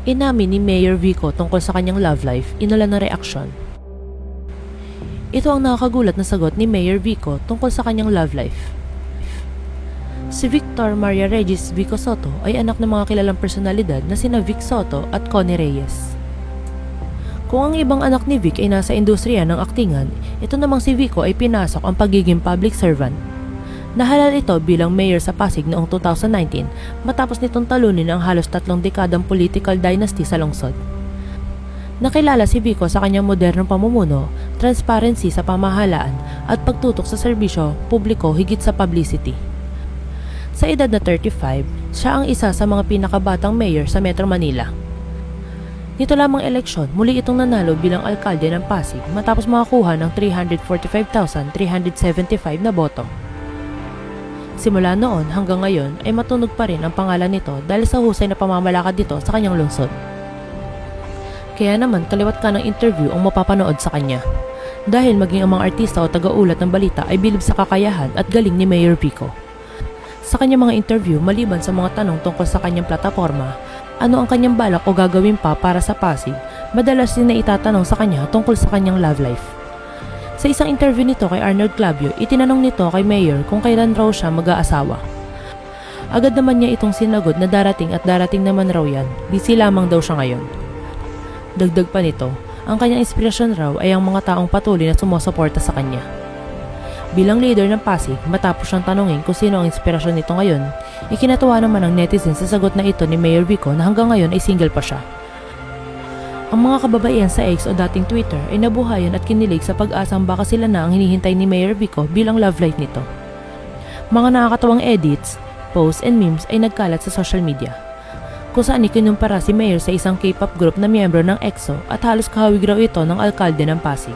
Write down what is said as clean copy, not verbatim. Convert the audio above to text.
Inamin ni Mayor Vico tungkol sa kanyang love life, inulan ng reaksyon. Ito ang nakakagulat na sagot ni Mayor Vico tungkol sa kanyang love life. Si Victor Maria Regis Vico Soto ay anak ng mga kilalang personalidad na sina Vic Soto at Connie Reyes. Kung ang ibang anak ni Vic ay nasa industriya ng aktingan, ito namang si Vico ay pinasok ang pagiging public servant. Nahalal ito bilang mayor sa Pasig noong 2019 matapos nitong talunin ang halos 3 dekadang political dynasty sa lungsod. Nakilala si Vico sa kanyang modernong pamumuno, transparency sa pamahalaan at pagtutok sa serbisyo publiko higit sa publicity. Sa edad na 35, siya ang isa sa mga pinakabatang mayor sa Metro Manila. Nito lamang eleksyon, muli itong nanalo bilang alkalde ng Pasig matapos makakuha ng 345,375 na boto. Simula noon hanggang ngayon ay matunog pa rin ang pangalan nito dahil sa husay na pamamalakad nito sa kanyang lungsod. Kaya naman kaliwat ka ng interview ang mapapanood sa kanya. Dahil maging ang mga artista o tagaulat ng balita ay bilib sa kakayahan at galing ni Mayor Vico. Sa kanyang mga interview maliban sa mga tanong tungkol sa kanyang plataforma, ano ang kanyang balak o gagawin pa para sa Pasig, madalas din na itatanong sa kanya tungkol sa kanyang love life. Sa isang interview nito kay Arnold Clavio, itinanong nito kay Mayor kung kailan raw siya mag-aasawa. Agad naman niya itong sinagot na darating at darating naman raw yan, busy lamang daw siya ngayon. Dagdag pa nito, ang kanyang inspirasyon raw ay ang mga taong patuloy na sumusuporta sa kanya. Bilang leader ng Pasig, matapos siyang tanungin kung sino ang inspirasyon nito ngayon, ikinatuwa naman ng netizens sa sagot na ito ni Mayor Vico na hanggang ngayon ay single pa siya. Ang mga kababaihan sa X o dating Twitter ay nabuhayan at kinilig sa pag-asang baka sila na ang hinihintay ni Mayor Vico bilang love life nito. Mga nakakatawang edits, posts and memes ay nagkalat sa social media, kung saan ikinumpara si Mayor sa isang K-pop group na miyembro ng EXO at halos kahawig raw ito ng alkalde ng Pasig.